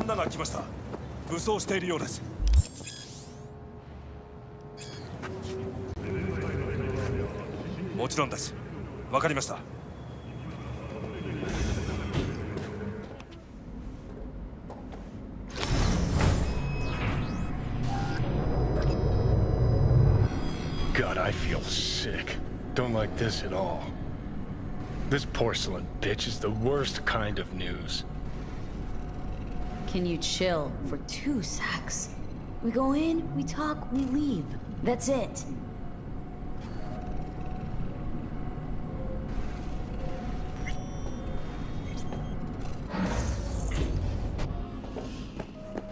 女が来ました。武装しているようです。もちろんです。わかりました。God, I feel sick. Don't like this at all. This porcelain bitch is the worst kind of news. Can you chill for 2 secs? We go in, we talk, we leave. That's it.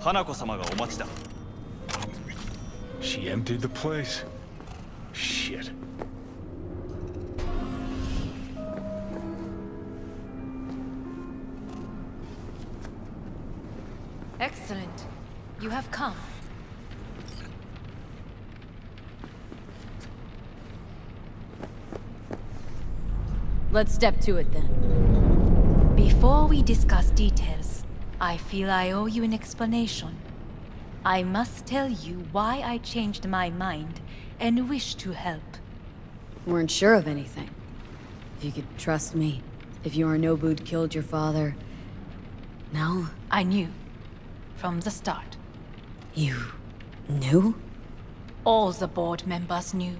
Hanako-sama ga omachi da. She emptied the place? Shit. Excellent. You have come. Let's step to it then. Before we discuss details, I feel I owe you an explanation. I must tell you why I changed my mind and wish to help. Weren't sure of anything. If you could trust me, if Yorinobu'd killed your father... No? I knew. From the start. You... knew? All the board members knew.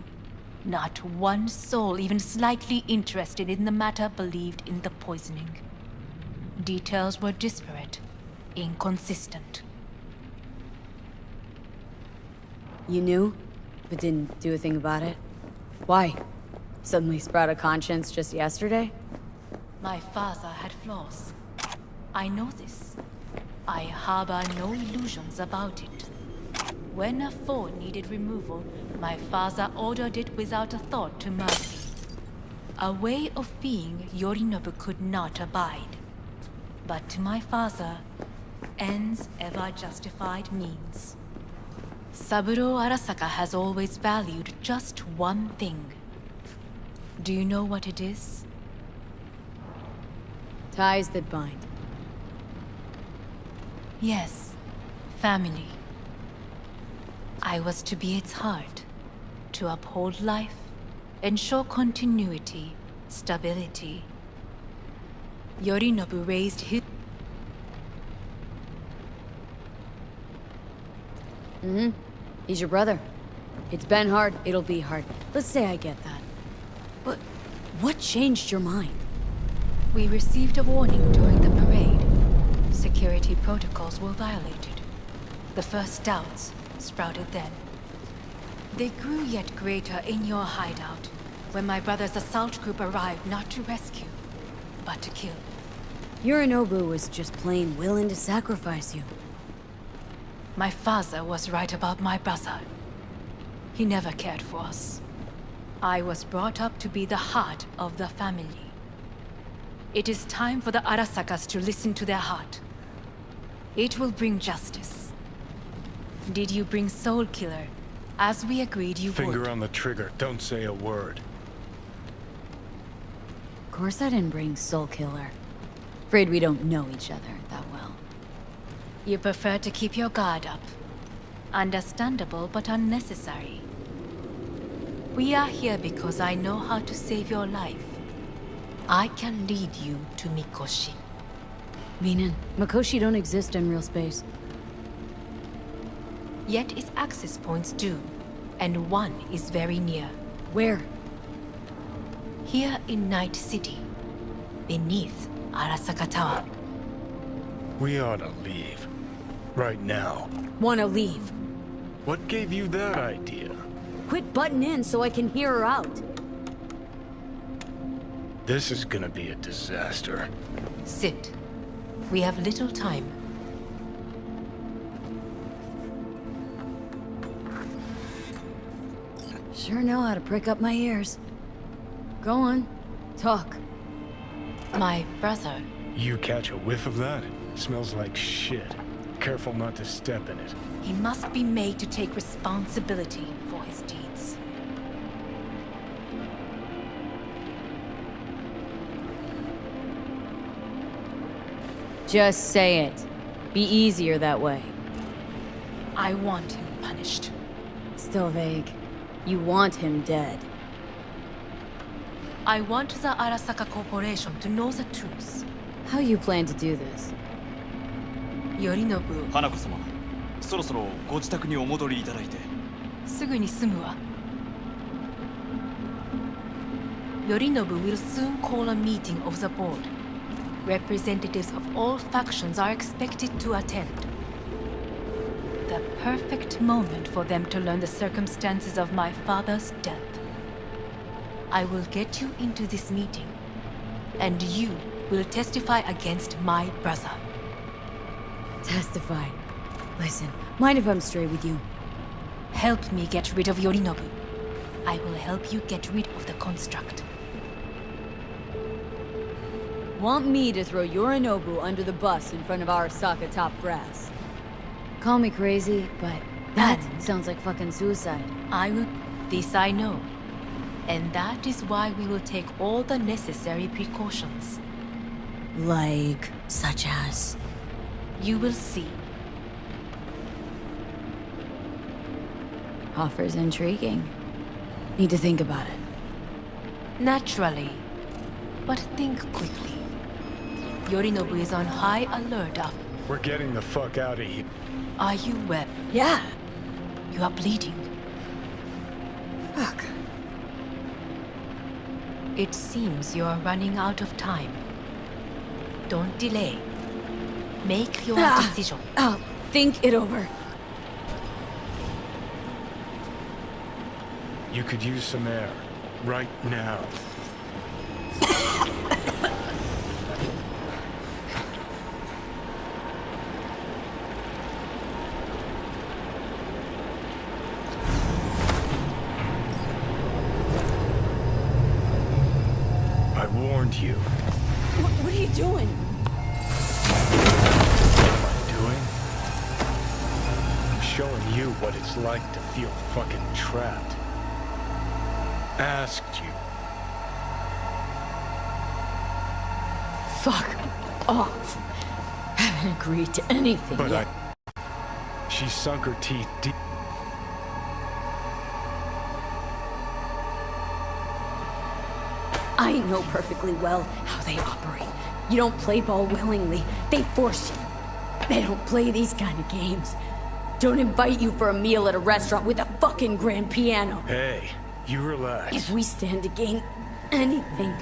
Not one soul even slightly interested in the matter believed in the poisoning. Details were disparate, inconsistent. You knew, but didn't do a thing about it? Why? Suddenly sprout a conscience just yesterday? My father had flaws. I know this. I harbor no illusions about it. When a foe needed removal, my father ordered it without a thought to mercy. A way of being Yorinobu could not abide. But to my father, ends ever justified means. Saburo Arasaka has always valued just one thing. Do you know what it is? Ties that bind. Yes, family. I was to be its heart, to uphold life, ensure continuity, stability. Yorinobu raised his... He's your brother. It's been hard, it'll be hard. Let's say I get that. But what changed your mind? We received a warning during the parade. Security protocols were violated. The first doubts sprouted then. They grew yet greater in your hideout, when my brother's assault group arrived not to rescue, but to kill. Yorinobu was just plain willing to sacrifice you. My father was right about my brother. He never cared for us. I was brought up to be the heart of the family. It is time for the Arasakas to listen to their heart. It will bring justice. Did you bring Soul Killer, as we agreed you would? Finger on the trigger, don't say a word. Of course I didn't bring Soul Killer. Afraid we don't know each other that well. You prefer to keep your guard up. Understandable, but unnecessary. We are here because I know how to save your life. I can lead you to Mikoshi. Meaning, Mikoshi don't exist in real space. Yet its access points do, and one is very near. Where? Here in Night City, beneath Arasaka Tower. We ought to leave. Right now. Wanna leave. What gave you that idea? Quit butting in so I can hear her out. This is gonna be a disaster. Sit. We have little time. Sure know how to prick up my ears. Go on. Talk. My brother. You catch a whiff of that? Smells like shit. Careful not to step in it. He must be made to take responsibility for his deeds. Just say it. Be easier that way. I want him punished. Still vague. You want him dead. I want the Arasaka Corporation to know the truth. How you plan to do this? Yorinobu 花子様、そろそろご自宅にお戻りいただいて。すぐに済むわ。Yorinobu will soon call a meeting of the board. Representatives of all factions are expected to attend. The perfect moment for them to learn the circumstances of my father's death. I will get you into this meeting, and you will testify against my brother. Testify. Listen, mind if I'm straight with you? Help me get rid of Yorinobu. I will help you get rid of the construct. Want me to throw Yorinobu under the bus in front of Arasaka top brass? Call me crazy, but that sounds like fucking suicide. I will. This I know. And that is why we will take all the necessary precautions. Like, such as? You will see. Offer's intriguing. Need to think about it. Naturally. But think quickly. Yorinobu is on high alert after. We're getting the fuck out of here. Are you well? Yeah. You are bleeding. Fuck. It seems you are running out of time. Don't delay. Make your decision. I'll think it over. You could use some air. Right now. I warned you. What are you doing? What am I doing? I'm showing you what it's like to feel fucking trapped. Asked you. Fuck off. Haven't agreed to anything But yet. She sunk her teeth deep. I know perfectly well how they operate. You don't play ball willingly. They force you. They don't play these kind of games. Don't invite you for a meal at a restaurant with a fucking grand piano. Hey, you relax. If we stand to gain anything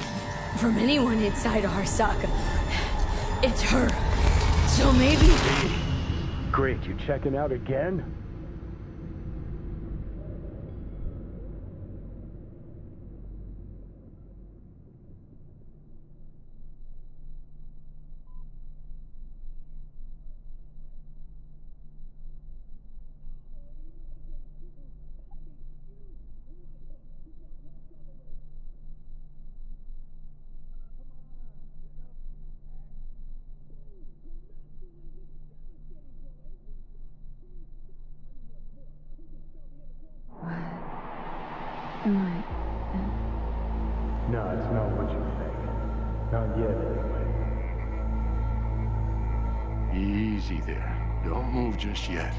from anyone inside Arasaka, it's her. So maybe... Great, you checking out again? No, it's not what you think. Not yet, anyway. Easy there. Don't move just yet.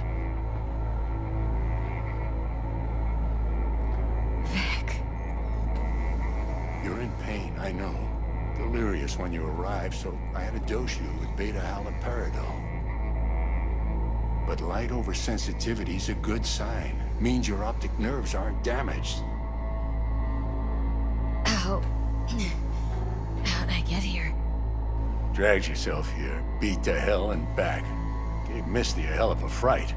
Vic. You're in pain, I know. Delirious when you arrived, so I had to dose you with beta-haloperidol. But light oversensitivity's a good sign. Means your optic nerves aren't damaged. How'd I get here? Dragged yourself here, beat to hell and back. Gave Misty a hell of a fright.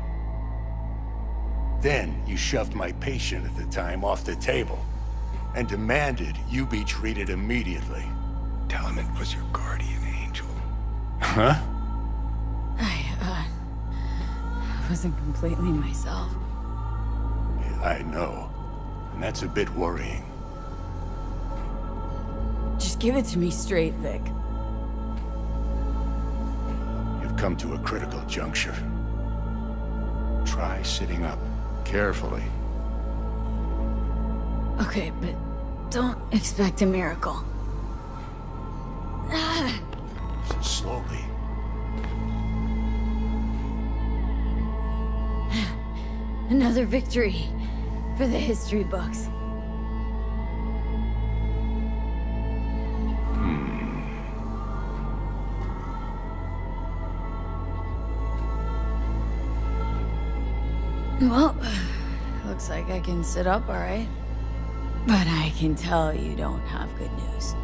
Then you shoved my patient at the time off the table and demanded you be treated immediately. Tell him it was your guardian angel. Huh? I wasn't completely myself. Yeah, I know. And that's a bit worrying. Just give it to me straight, Vic. You've come to a critical juncture. Try sitting up, carefully. Okay, but don't expect a miracle. Slowly. Another victory for the history books. Well, looks like I can sit up, all right? But I can tell you don't have good news.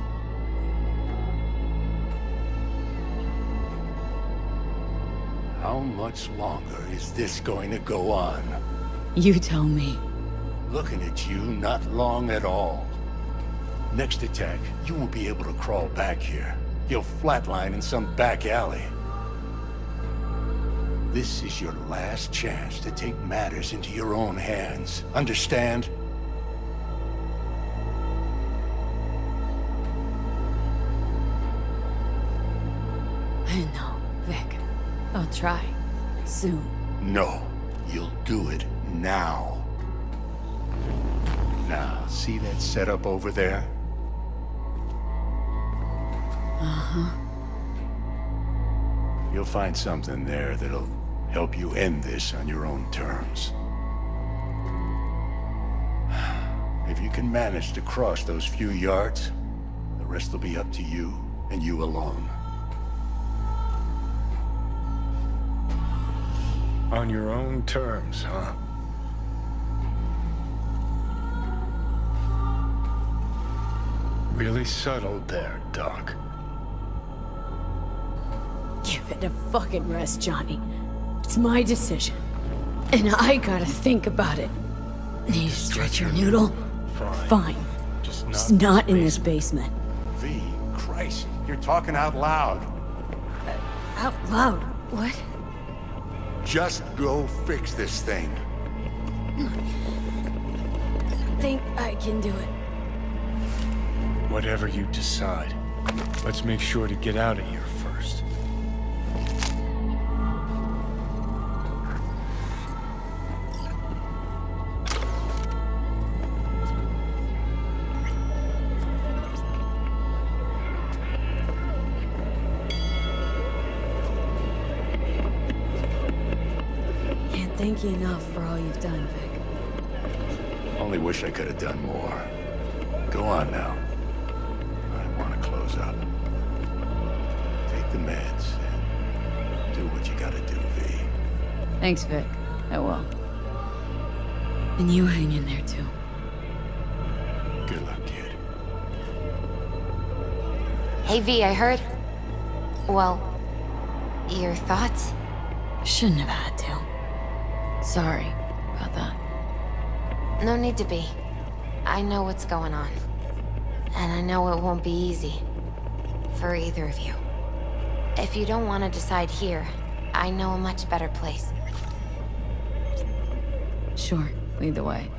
How much longer is this going to go on? You tell me. Looking at you, not long at all. Next attack, you won't be able to crawl back here. You'll flatline in some back alley. This is your last chance to take matters into your own hands. Understand? I know, Vic. I'll try. Soon. No, you'll do it now. Now, see that setup over there? Uh-huh. You'll find something there that'll help you end this on your own terms. If you can manage to cross those few yards, the rest will be up to you and you alone. On your own terms, huh? Really subtle there, Doc. Give it a fucking rest, Johnny. It's my decision. And I gotta think about it. Need to stretch your noodle? Fine. Just not in this basement. V, Christ, you're talking out loud. Out loud? What? Just go fix this thing. Think I can do it. Whatever you decide. Let's make sure to get out of here first. Can't thank you enough for all you've done, Vic. Only wish I could have done more. Go on now. I want to close up. Take the meds and do what you gotta do, V. Thanks, Vic. I will. And you hang in there, too. Good luck, kid. Hey, V, I heard... Well, your thoughts? Shouldn't have had to. Sorry about that. No need to be. I know what's going on. And I know it won't be easy. For either of you. If you don't want to decide here, I know a much better place. Sure, lead the way.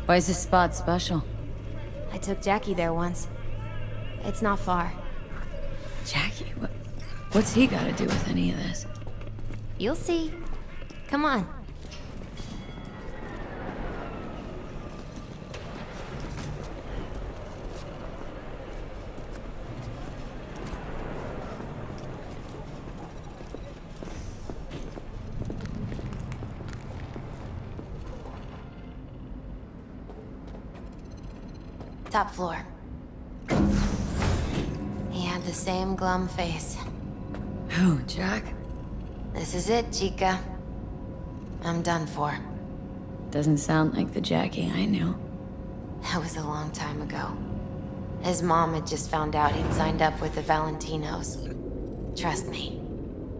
Why is this spot special? I took Jackie there once. It's not far. Jackie? What's he got to do with any of this? You'll see. Come on. Top floor. He had the same glum face. Who, Jack? This is it, Chica. I'm done for. Doesn't sound like the Jackie I knew. That was a long time ago. His mom had just found out he'd signed up with the Valentinos. Trust me.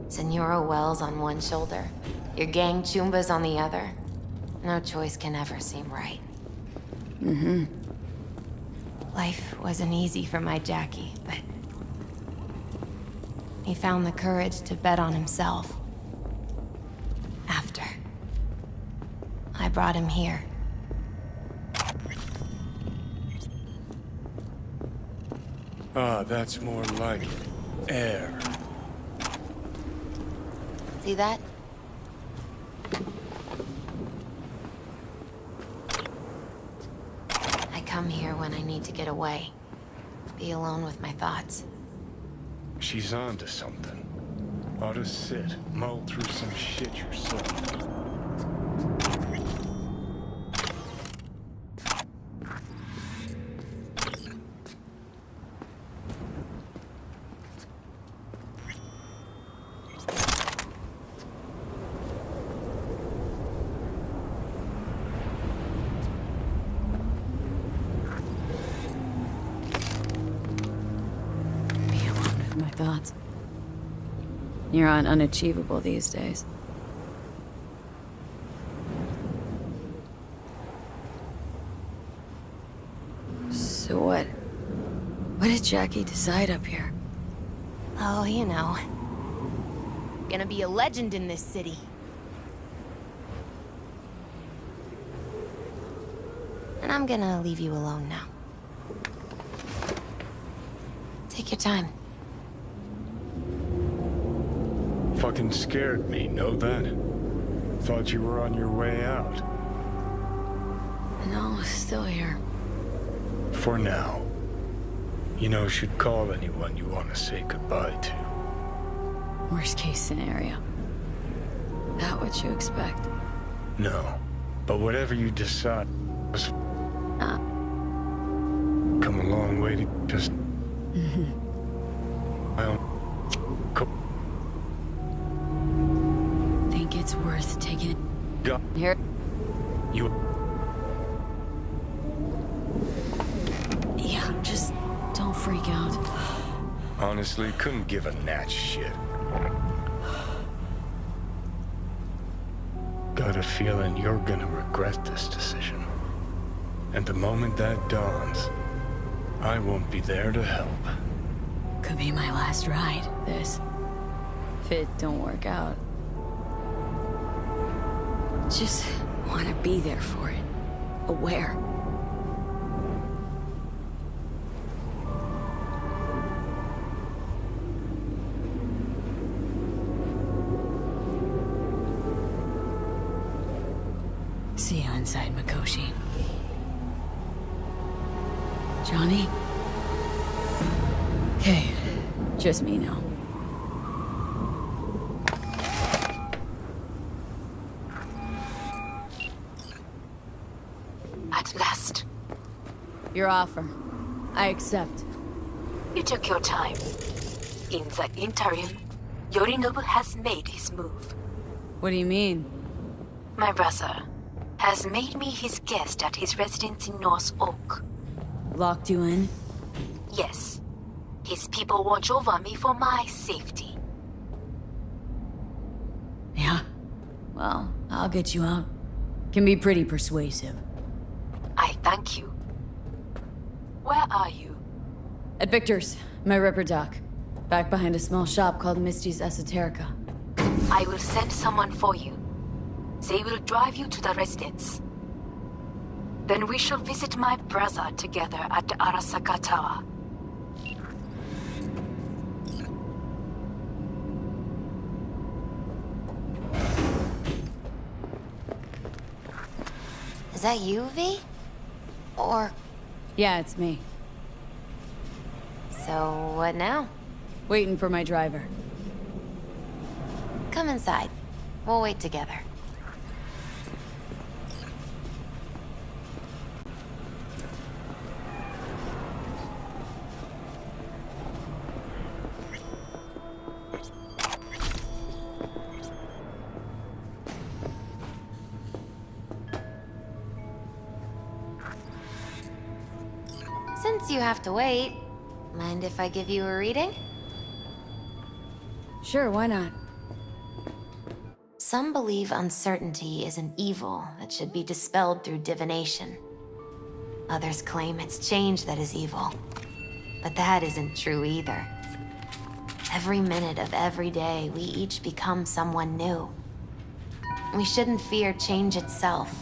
Senora Wells on one shoulder, your gang Chumbas on the other. No choice can ever seem right. Mm-hmm. Life wasn't easy for my Jackie, but... he found the courage to bet on himself. After. I brought him here. Ah, that's more like it. Air. See that? I come here when I need to get away. Be alone with my thoughts. She's on to something. Ought to sit, mull through some shit yourself. thoughts. You're on unachievable these days. So what? What did Jackie decide up here? Oh, you know. Gonna be a legend in this city. And I'm gonna leave you alone now. Take your time. Fucking scared me, know that? Thought you were on your way out. No, still here. For now. You know, should call anyone you want to say goodbye to. Worst case scenario. That what you expect? No. But whatever you decide was come a long way to just well, Think it's worth taking God, here? you Yeah, just don't freak out. honestly couldn't give a gnat's shit. Got a feeling you're gonna regret this decision. And the moment that dawns, I won't be there to help. Could be my last ride, this. If it don't work out. Just want to be there for it. Aware. See you inside, Mikoshi. Johnny? Okay, just me now. At last. Your offer. I accept. You took your time. In the interim, Yorinobu has made his move. What do you mean? My brother has made me his guest at his residence in North Oak. Locked you in? Yes. His people watch over me for my safety. Yeah. Well, I'll get you out. Can be pretty persuasive. I thank you. Where are you? At Victor's, my ripper dock. Back behind a small shop called Misty's Esoterica. I will send someone for you. They will drive you to the residence. Then we shall visit my brother together at the Arasaka Tower. Is that you, V? Or... Yeah, it's me. So, what now? Waiting for my driver. Come inside. We'll wait together. Since you have to wait, mind if I give you a reading? Sure, why not? Some believe uncertainty is an evil that should be dispelled through divination. Others claim it's change that is evil. But that isn't true either. Every minute of every day, we each become someone new. We shouldn't fear change itself,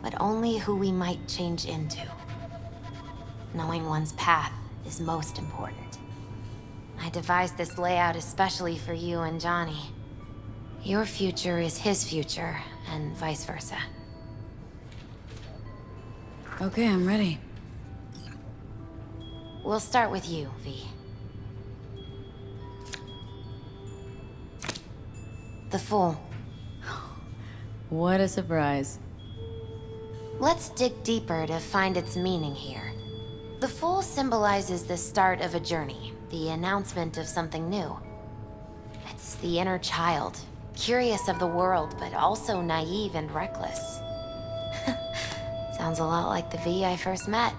but only who we might change into. Knowing one's path is most important. I devised this layout especially for you and Johnny. Your future is his future, and vice versa. Okay, I'm ready. We'll start with you, V. The Fool. What a surprise. Let's dig deeper to find its meaning here. The Fool symbolizes the start of a journey, the announcement of something new. It's the inner child, curious of the world, but also naive and reckless. Sounds a lot like the V I first met.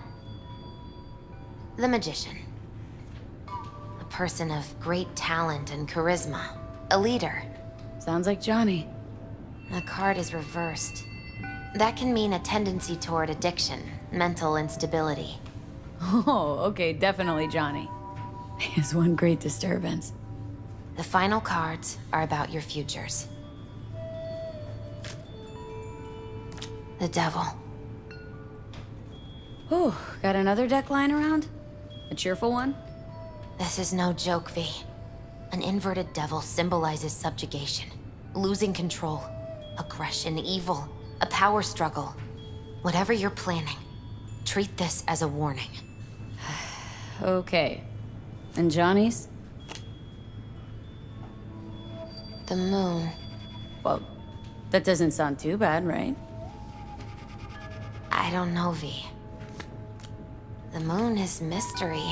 The Magician. A person of great talent and charisma. A leader. Sounds like Johnny. The card is reversed. That can mean a tendency toward addiction, mental instability. Oh, okay, definitely Johnny. He's one great disturbance. The final cards are about your futures. The devil. Whew, got another deck lying around? A cheerful one? This is no joke, V. An inverted devil symbolizes subjugation, losing control, aggression, evil, a power struggle. Whatever you're planning, treat this as a warning. Okay. And Johnny's? The moon. Well, that doesn't sound too bad, right? I don't know, V. The moon is mystery.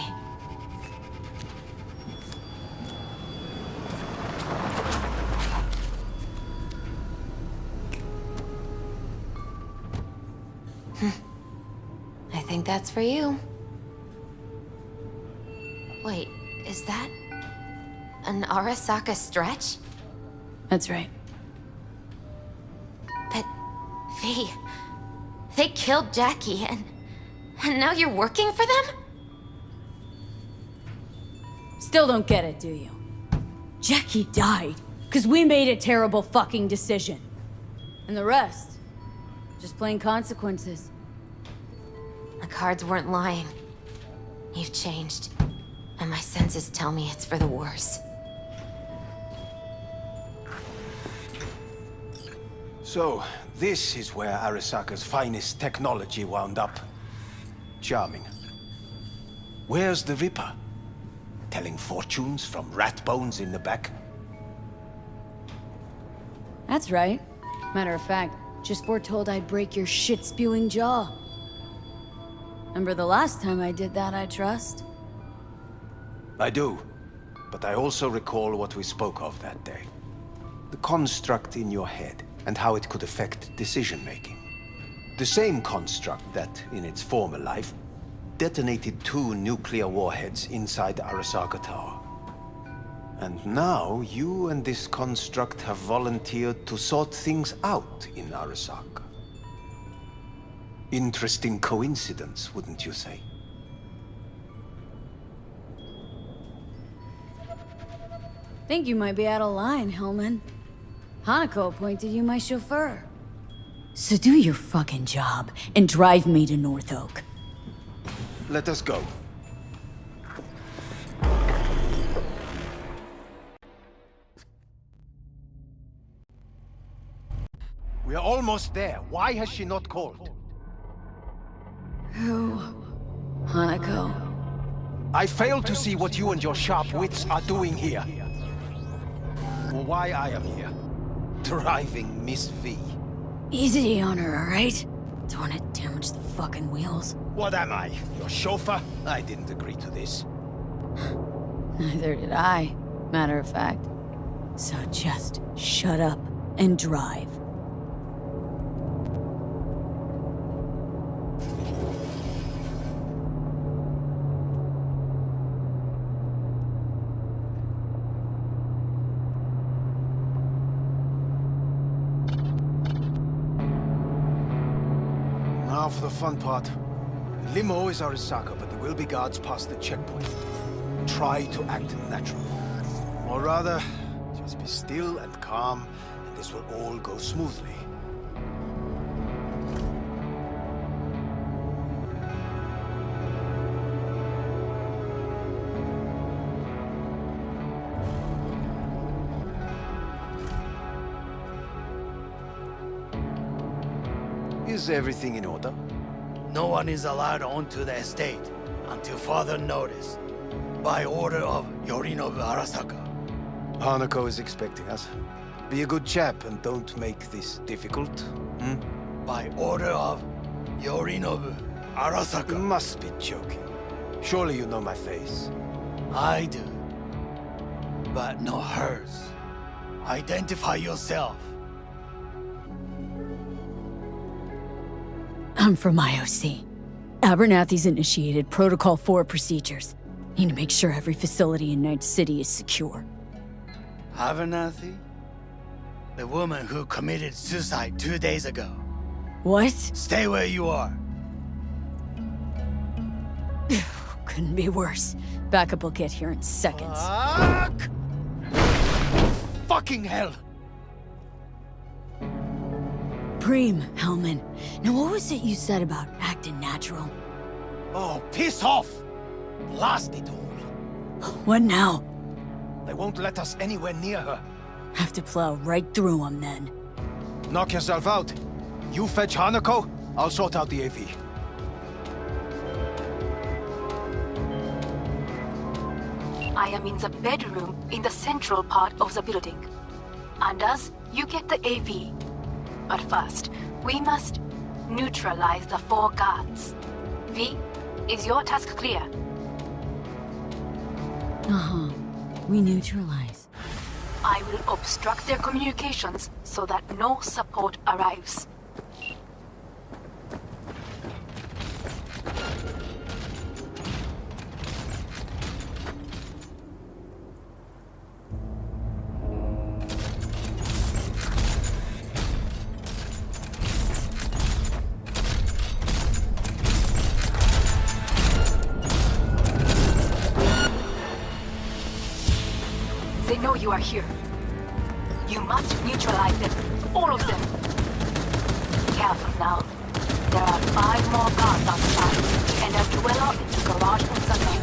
I think that's for you. Wait, is that an Arasaka stretch? That's right. But, V, they killed Jackie and now you're working for them? Still don't get it, do you? Jackie died because we made a terrible fucking decision. And the rest, just plain consequences. The cards weren't lying. You've changed. And my senses tell me it's for the worse. So, this is where Arasaka's finest technology wound up. Charming. Where's the Ripper? Telling fortunes from rat bones in the back? That's right. Matter of fact, just foretold I'd break your shit-spewing jaw. Remember the last time I did that, I trust? I do. But I also recall what we spoke of that day. The construct in your head, and how it could affect decision-making. The same construct that, in its former life, detonated 2 nuclear warheads inside Arasaka Tower. And now, you and this construct have volunteered to sort things out in Arasaka. Interesting coincidence, wouldn't you say? Think you might be out of line, Hellman. Hanako appointed you my chauffeur. So do your fucking job and drive me to North Oak. Let us go. We are almost there. Why has she not called? Who? Hanako. I fail to see what you and your sharp wits are doing here. Or why I am here. Driving Miss V. Easy on her, alright? Don't want to damage the fucking wheels. What am I? Your chauffeur? I didn't agree to this. Neither did I, matter of fact. So just shut up and drive. Now for the fun part. The limo is Arasaka, but there will be guards past the checkpoint. Try to act natural. Or rather, just be still and calm, and this will all go smoothly. Is everything in order? No one is allowed onto the estate until further notice. By order of Yorinobu Arasaka. Hanako is expecting us. Be a good chap and don't make this difficult. By order of Yorinobu You Arasaka. must be joking. Surely you know my face. I do. But not hers. Identify yourself. I'm from IOC. Abernathy's initiated Protocol 4 procedures. Need to make sure every facility in Night City is secure. Abernathy? The woman who committed suicide 2 days ago. What? Stay where you are. Couldn't be worse. Backup will get here in seconds. Fuck! Fucking hell! Preem, Hellman. Now what was it you said about acting natural? Oh, piss off! Blast it all. What now? They won't let us anywhere near her. Have to plow right through them then. Knock yourself out. You fetch Hanako, I'll sort out the AV. I am in the bedroom in the central part of the building. Anders, you get the AV. But first, we must neutralize the 4 guards. V, is your task clear? Uh-huh. We neutralize. I will obstruct their communications so that no support arrives. They know you are here. You must neutralize them. All of them. Careful now. There are 5 more guards outside, and a dweller in the garage on the left.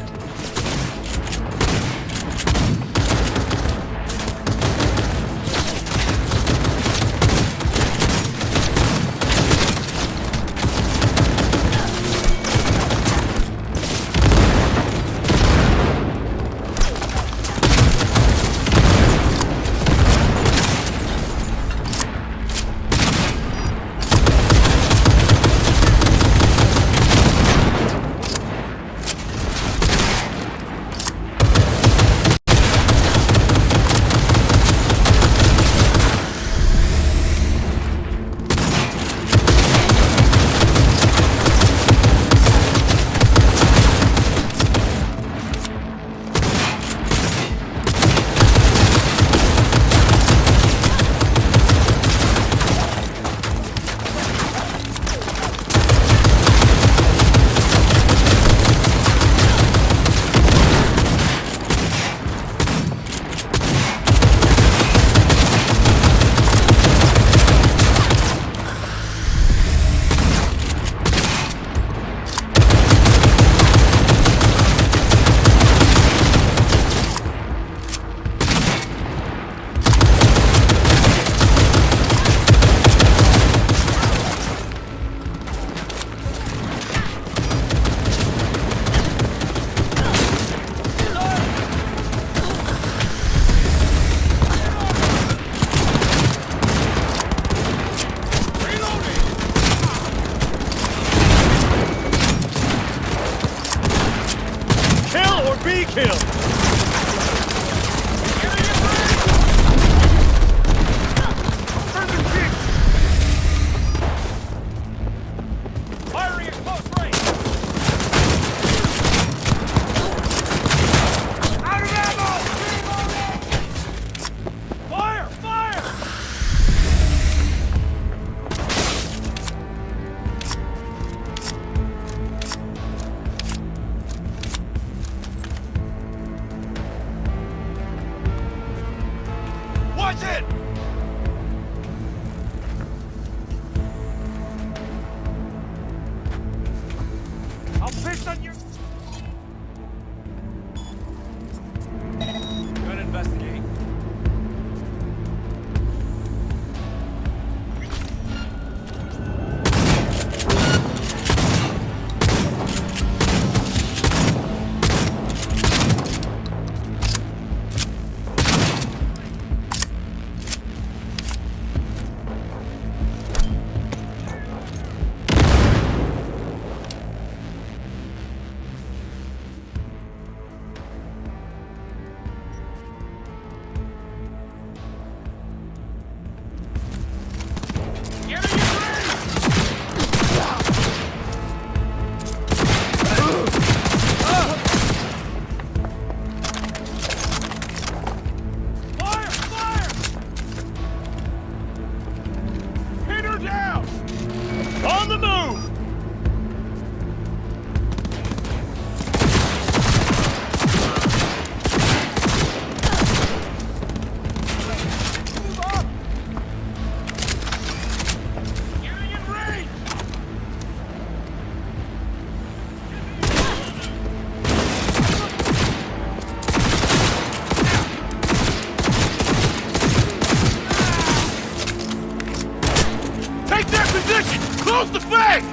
the thing!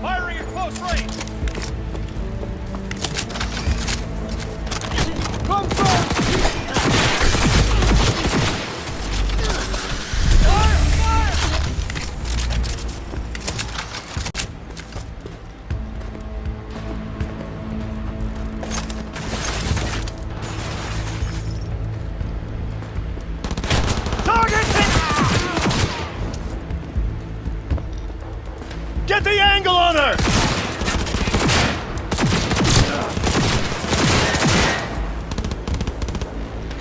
Firing at close range! Come first! Get the angle on her!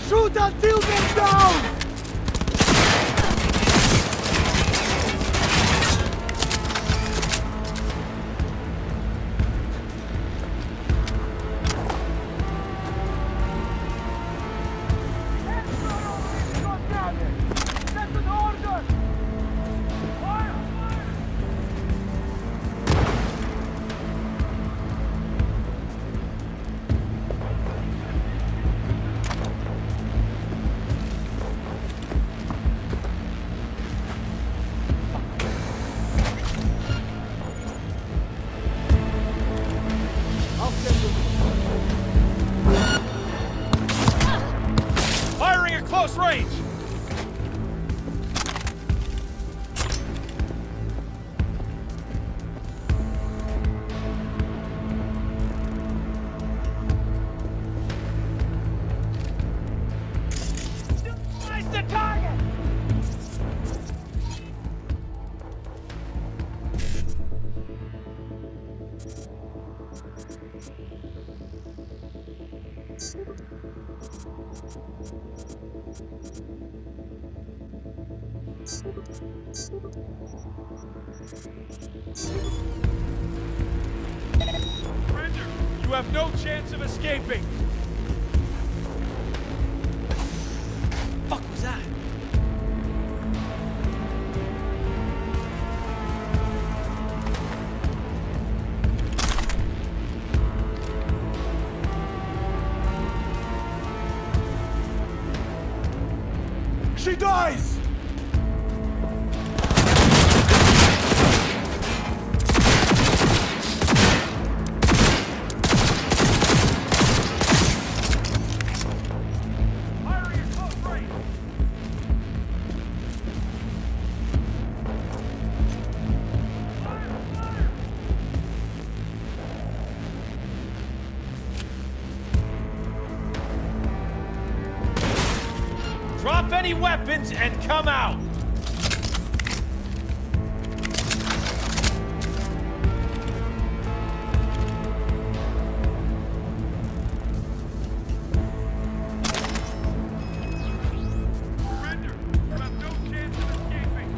Shoot until they're down! Firing at close range! Neutralize the target! Surrender! You have no chance of escaping! Fuck was that? She dies! Firing at close range! Drop any weapons and come out! Surrender! You have no chance of escaping!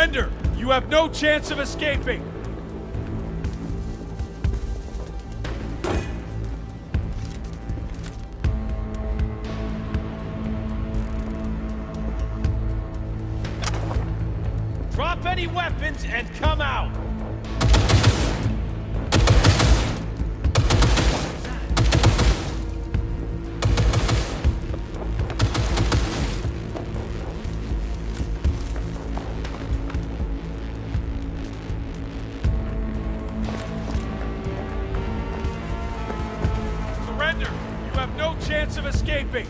Surrender! You have no chance of escaping! Drop any weapons and come out! Surrender! You have no chance of escaping!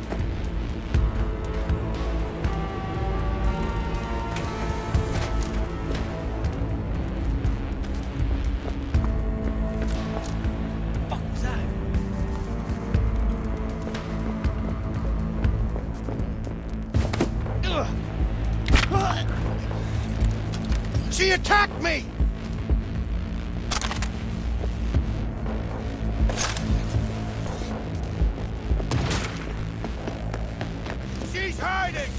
She attacked me! She's hiding!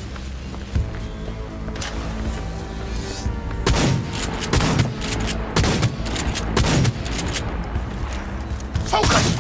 Focus!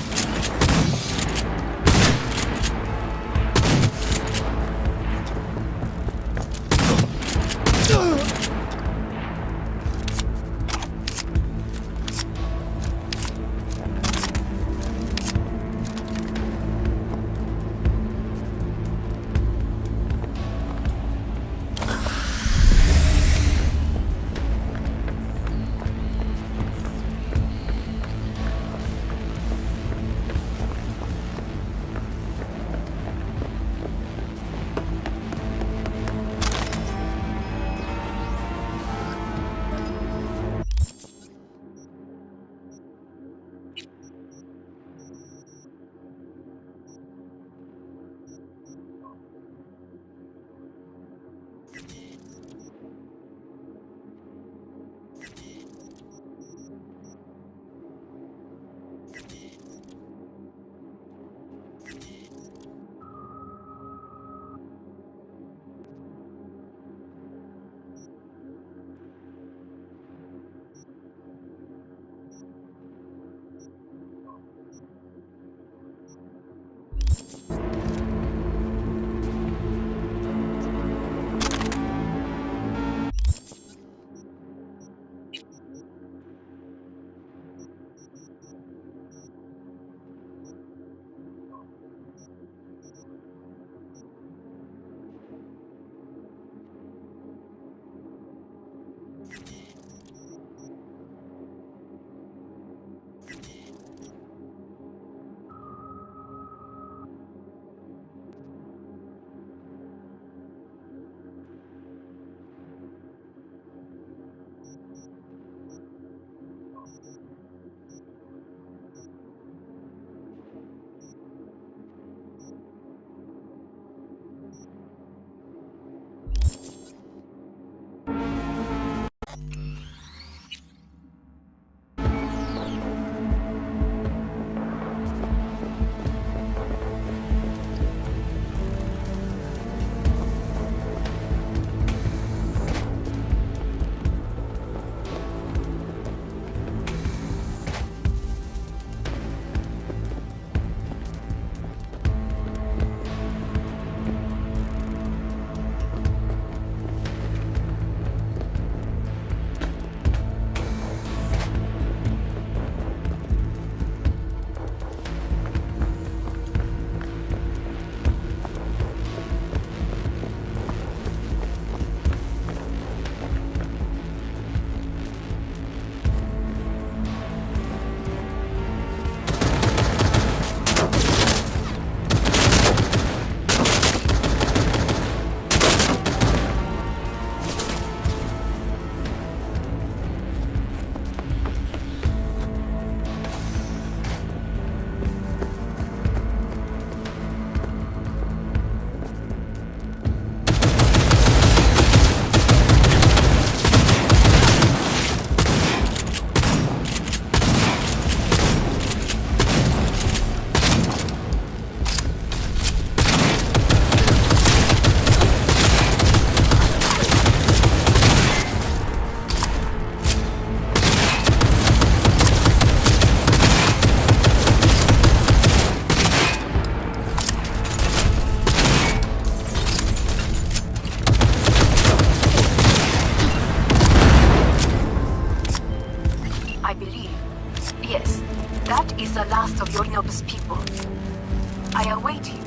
I believe. Yes, that is the last of Yorinobu's people. I await you.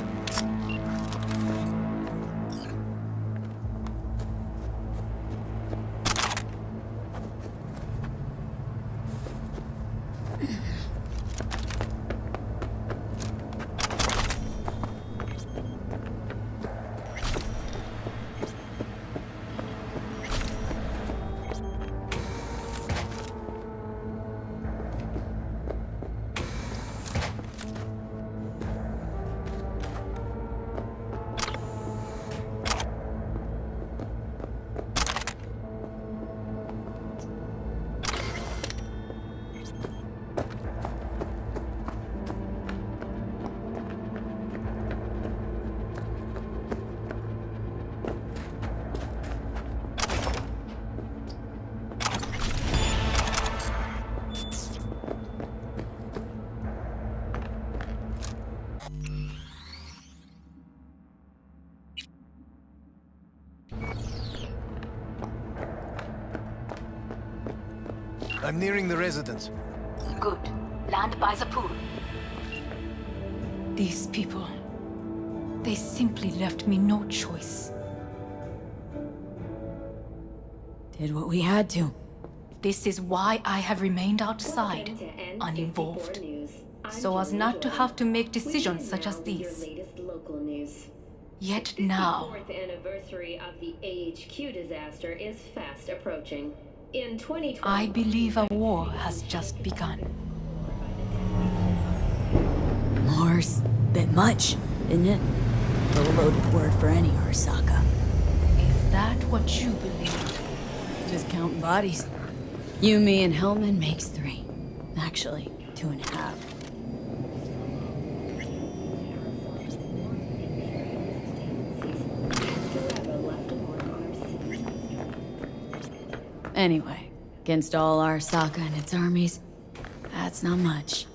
I'm nearing the residence. Good. Land by the pool. These people... they simply left me no choice. Did what we had to. This is why I have remained outside, uninvolved. So as not to have to make decisions such as these. Yet now... The 4th anniversary of the AHQ disaster is fast approaching. In 2020... I believe a war has just begun. War's bit much, isn't it? A loaded word for any Arasaka. Is that what you believe? Just counting bodies. You, me, and Hellman makes 3. Actually, 2.5. Anyway, against all Arasaka and its armies, that's not much.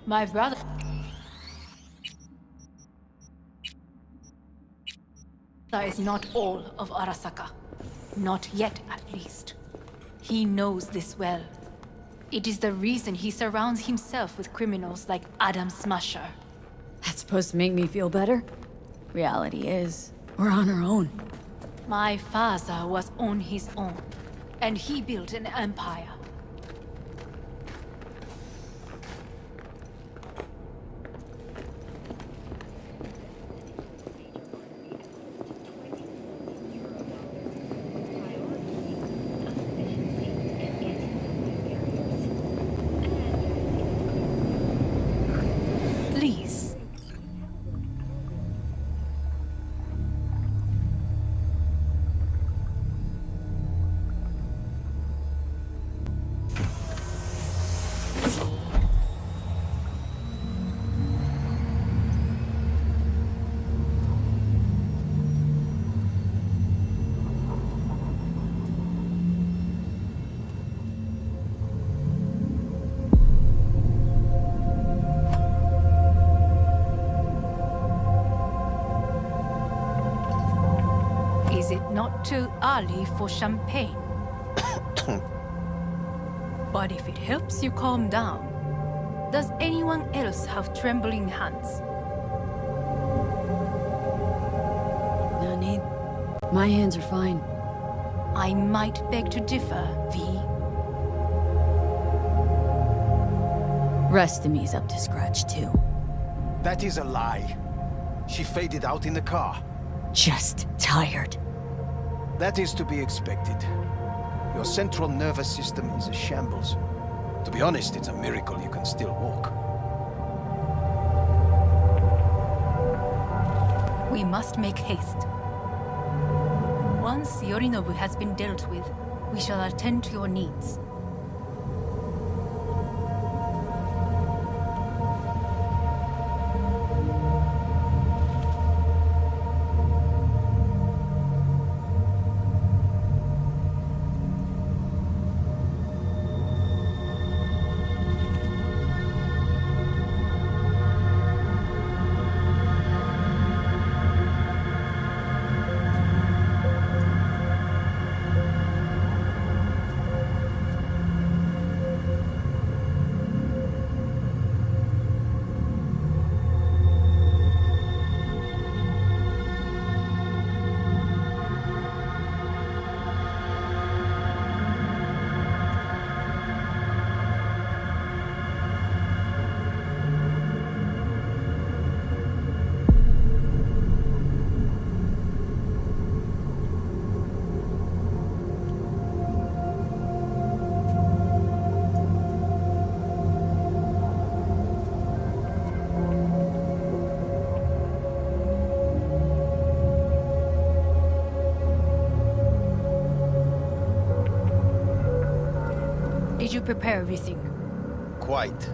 My brother... That is not all of Arasaka. Not yet, at least. He knows this well. It is the reason he surrounds himself with criminals like Adam Smasher. That's supposed to make me feel better? Reality is, we're on our own. My father was on his own, and he built an empire. Please. Is it not too early for champagne? But if it helps you calm down, does anyone else have trembling hands? No need. My hands are fine. I might beg to differ, V. Rest of me's up to scratch, too. That is a lie. She faded out in the car. Just tired. That is to be expected. Your central nervous system is a shambles. To be honest, it's a miracle you can still walk. We must make haste. Once Yorinobu has been dealt with, we shall attend to your needs. Did you prepare everything? Quite.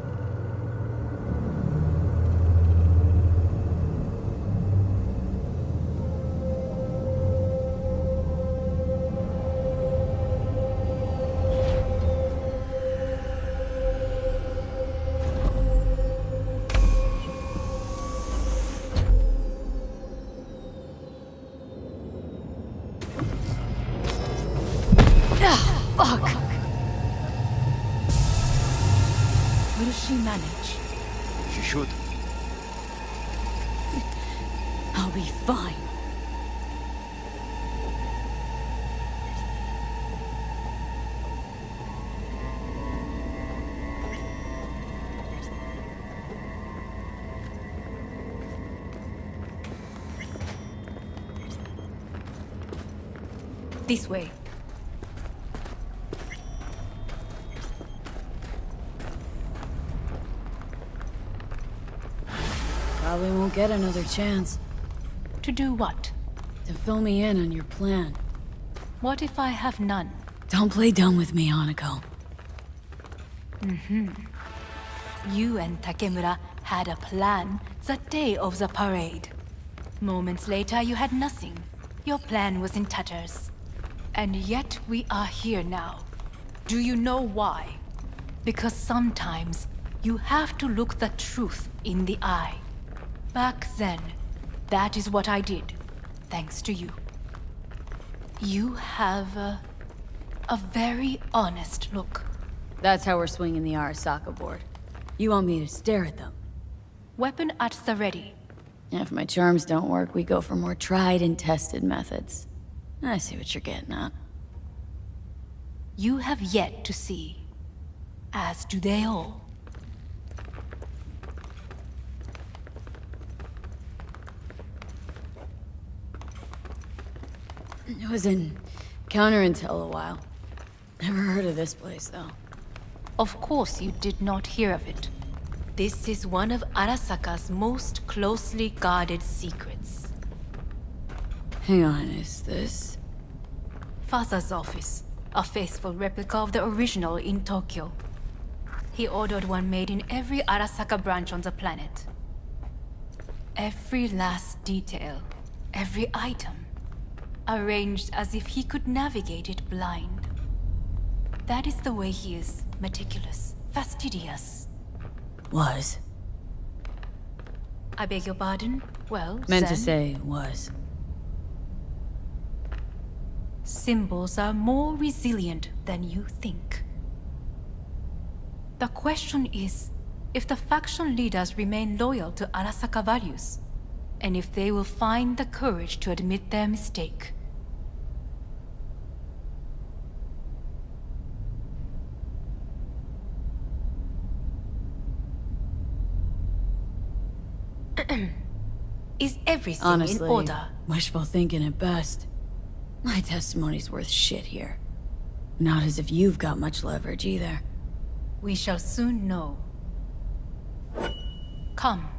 Fuck! Will she manage? She should. I'll be fine. This way. Probably won't get another chance. To do what? To fill me in on your plan. What if I have none? Don't play dumb with me, Hanako. You and Takemura had a plan the day of the parade. Moments later, you had nothing. Your plan was in tatters. And yet we are here now. Do you know why? Because sometimes you have to look the truth in the eye. Back then, that is what I did, thanks to you. You have a very honest look. That's how we're swinging the Arasaka board. You want me to stare at them? Weapon at the ready. If my charms don't work, we go for more tried and tested methods. I see what you're getting at. You have yet to see, as do they all. I was in counterintel a while. Never heard of this place, though. Of course you did not hear of it. This is one of Arasaka's most closely guarded secrets. Hang on, is this? Father's office, a faithful replica of the original in Tokyo. He ordered one made in every Arasaka branch on the planet. Every last detail, every item, arranged as if he could navigate it blind. That is the way he is, meticulous, fastidious. Was. I beg your pardon? Well, Meant to then, say was. symbols are more resilient than you think. The question is, if the faction leaders remain loyal to Arasaka values, and if they will find the courage to admit their mistake. Is everything Honestly, in order? Wishful thinking at best. My testimony's worth shit here. Not as if you've got much leverage either. We shall soon know. Come.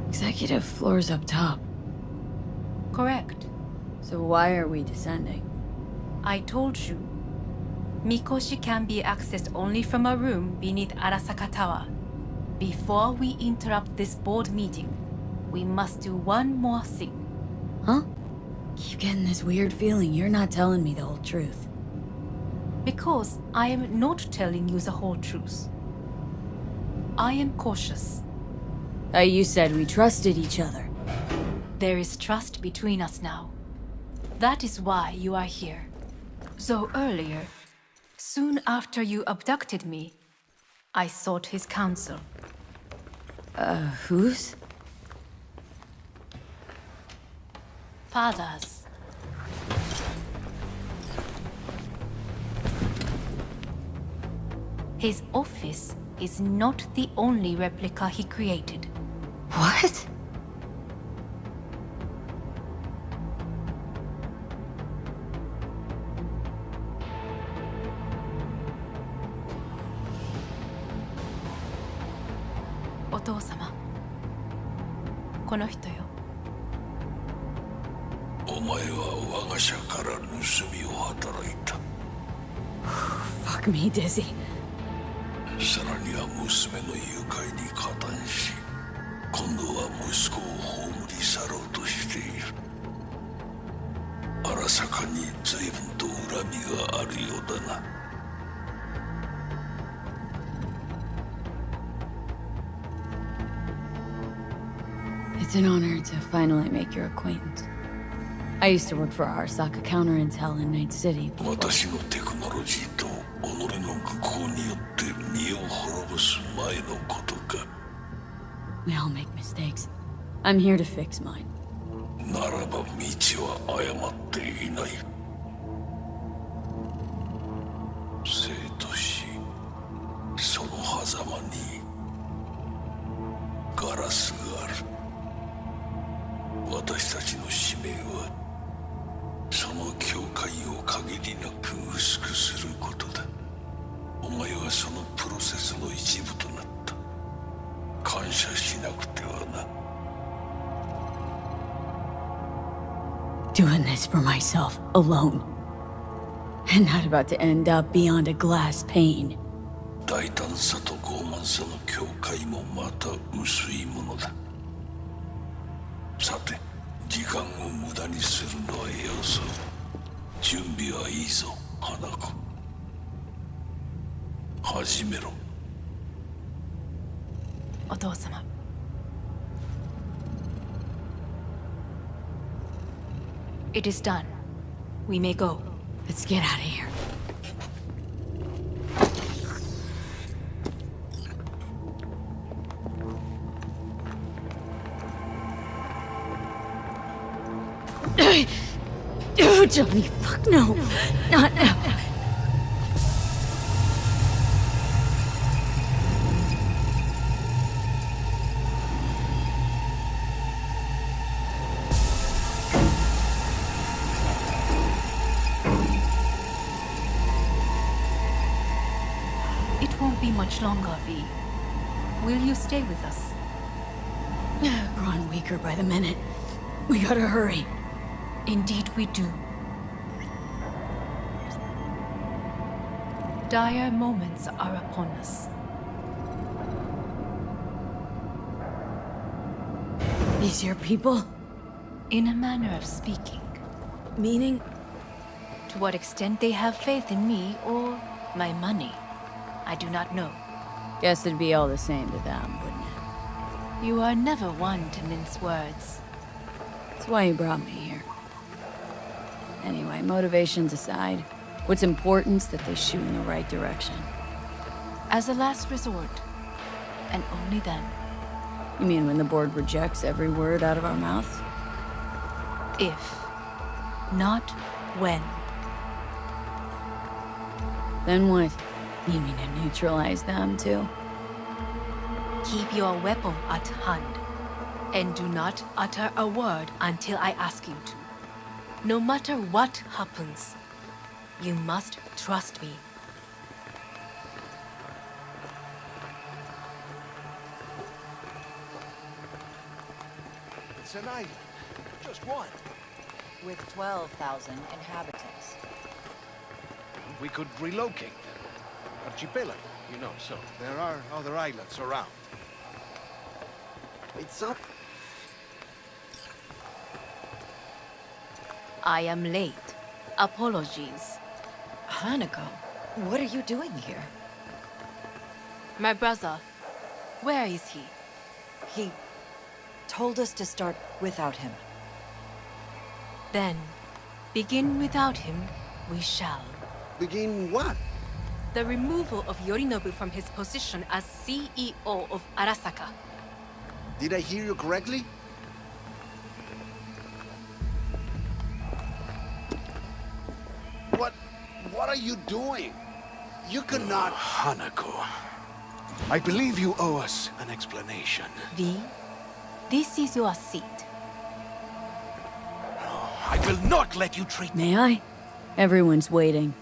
Executive floor's up top. Correct. So why are we descending? I told you. Mikoshi can be accessed only from a room beneath Arasaka Tower. Before we interrupt this board meeting, we must do one more thing. Huh? Keep getting this weird feeling you're not telling me the whole truth. Because I am not telling you the whole truth. I am cautious. You said we trusted each other. There is trust between us now. That is why you are here. So earlier, soon after you abducted me, I sought his counsel. Whose? Father's. His office is not the only replica he created. What? お父様、この人よ。お前は我が社から盗みを働いた。Fuck me, Dizzy. さらには娘の誘拐に加担し、今度は息子を葬り去ろうとしている。荒坂に随分と恨みがあるようだな。It's an honor to finally make your acquaintance. I used to work for Arasaka Counterintel in Night City. 私のテクノロジーと己の愚行によって身を滅ぼす前のことか。We all make mistakes. I'm here to fix mine. ならば道は誤っていない。生と死、その狭間にガラスがある。私たちの使命はその境界を限りなく薄くすることだ。お前はそのプロセスの一部となった。感謝しなくてはな。Doing this for myself, alone. And not about to end up beyond a glass pane. 大胆さと傲慢さの境界もまた薄いものだ。さて、時間を無駄にするのはよそう。準備はいいぞ、花子。始めろ。お父様。It is done. We may go. Let's get out of here. Oh, Johnny, fuck no. Not now. It won't be much longer, V. Will you stay with us? Growing weaker by the minute. We gotta hurry. Indeed we do. Dire moments are upon us. These your people? In a manner of speaking. Meaning? To what extent they have faith in me or my money, I do not know. Guess it'd be all the same to them, wouldn't it? You are never one to mince words. That's why you brought me here. Anyway, motivations aside, what's important is that they shoot in the right direction. As a last resort, and only then. You mean when the board rejects every word out of our mouths? If, not when. Then what? You mean to neutralize them, too? Keep your weapon at hand, and do not utter a word until I ask you to. No matter what happens, you must trust me. It's an island. Just one. With 12,000 inhabitants. We could relocate them. Archipelago, you know, so there are other islands around. It's up. I am late. Apologies. Hanako, what are you doing here? My brother, where is he? He told us to start without him. Then, begin without him, we shall. Begin what? The removal of Yorinobu from his position as CEO of Arasaka. Did I hear you correctly? What are you doing? You cannot... Hanako, I believe you owe us an explanation. V, this is your seat. I will not let you treat me. May I? Everyone's waiting.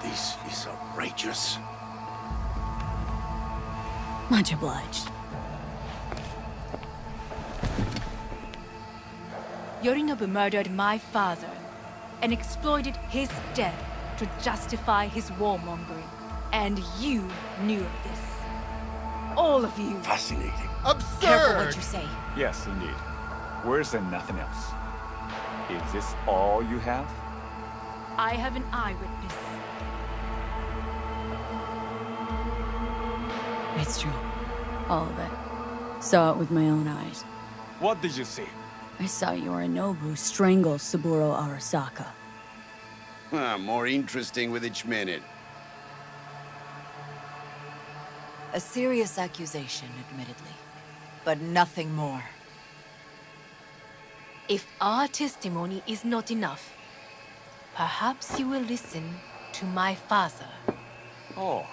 This is outrageous. Much obliged. Yorinobu murdered my father and exploited his death to justify his warmongering. And you knew of this. All of you. Fascinating. Careful Absurd! what you say. Yes, indeed. Worse than nothing else. Is this all you have? I have an eyewitness. It's true. All of it. Saw it with my own eyes. What did you see? I saw Yorinobu strangle Saburo Arasaka. More interesting with each minute. A serious accusation, admittedly. But nothing more. If our testimony is not enough, perhaps you will listen to my father. Oh.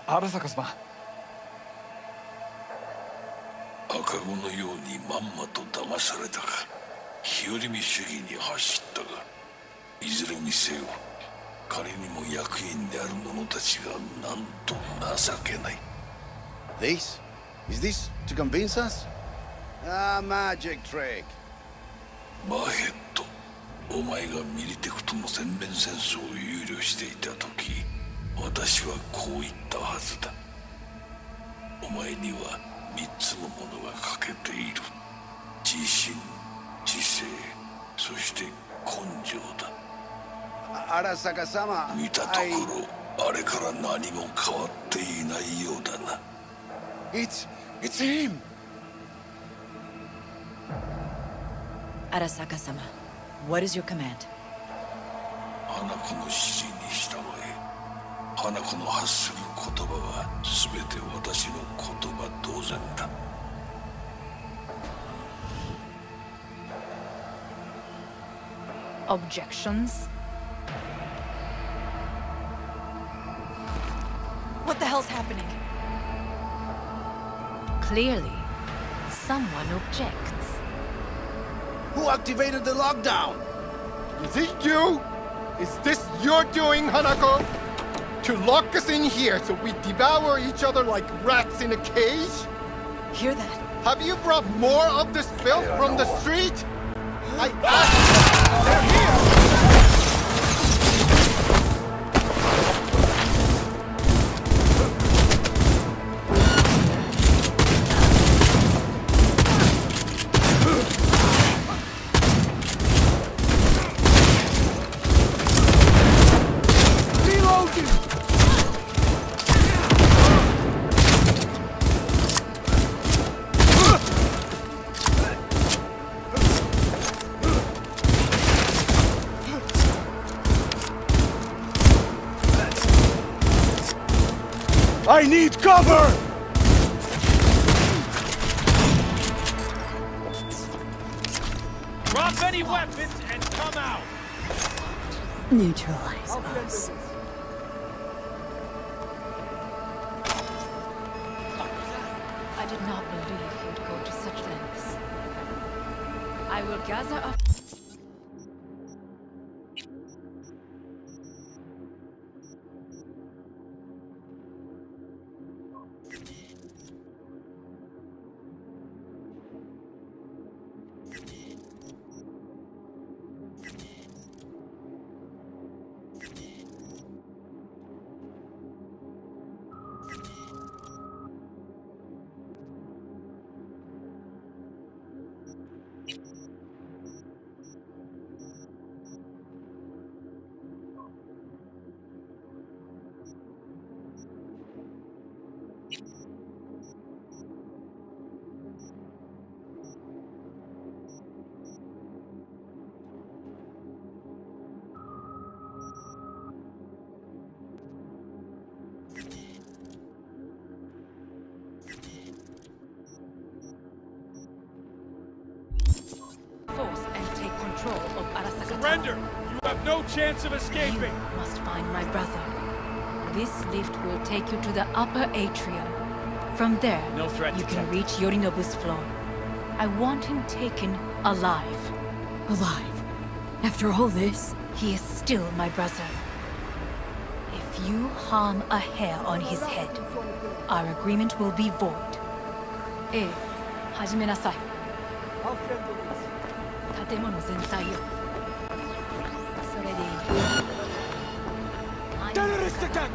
Arasaka様。赤子のようにまんまと騙されたか、日和見主義に走ったが、いずれにせよ、仮にも役員である者たちがなんと情けない。This? Is this to convince us? Ah, magic trick. バーヘッド、お前がミリテクとの全面戦争を憂慮していた時、私はこう言ったはずだ。お前には3つのものが欠けている。自信、知性、そして根性だ。Arasaka sama. 見たところ、あれから何も変わっていないようだな。It's him! Arasaka-sama, what is your command? 花子の指示に従え。花子の発する言葉は全て私の言葉同然だ。Objections? What the hell's happening? Clearly, someone objects. Who activated the lockdown? Is it you? Is this your doing, Hanako? To lock us in here so we devour each other like rats in a cage? Hear that? Have you brought more of this filth from the street? I asked! They're here! I need cover! Drop any weapons and come out! Neutralize us. I did not believe you'd go to such lengths. I will gather up. Force and take control of Arasaka. Surrender! You have no chance of escaping! You must find my brother. This lift will take you to the upper atrium. From there, No threat you can detected. reach Yorinobu's floor. I want him taken alive. Alive? After all this? He is still my brother. If you harm a hair on his head, our agreement will be void. 始めなさい。建物全体よ。それでいい。Terrorist attack!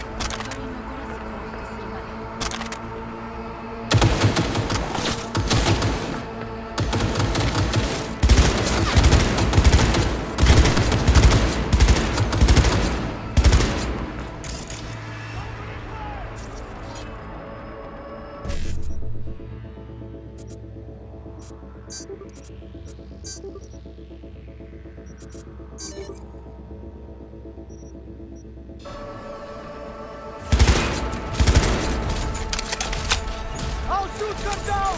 I'll shoot them down!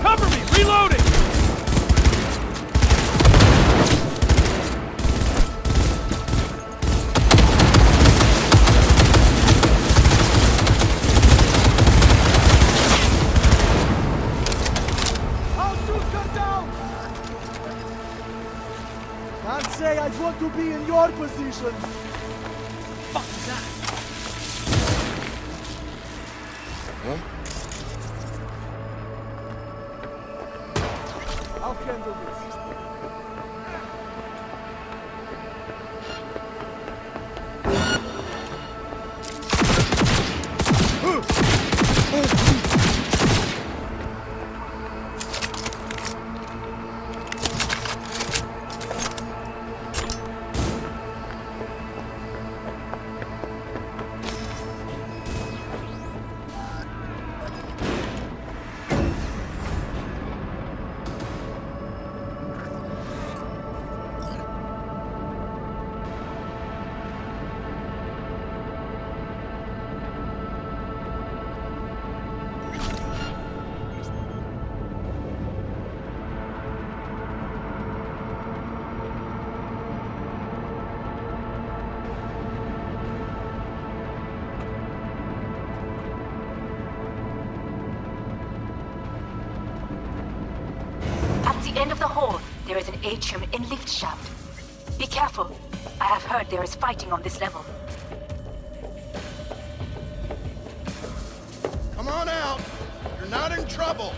Cover me! Reloading! I'll shoot them down! Can't say I'd want to be in your position. Fuck is that? Huh? I'll handle this. At the end of the hall, there is an atrium in lift shaft. Be careful. I have heard there is fighting on this level. Come on out! You're not in trouble!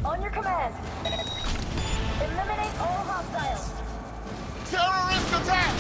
On your command. Eliminate all hostiles. Terrorist attack!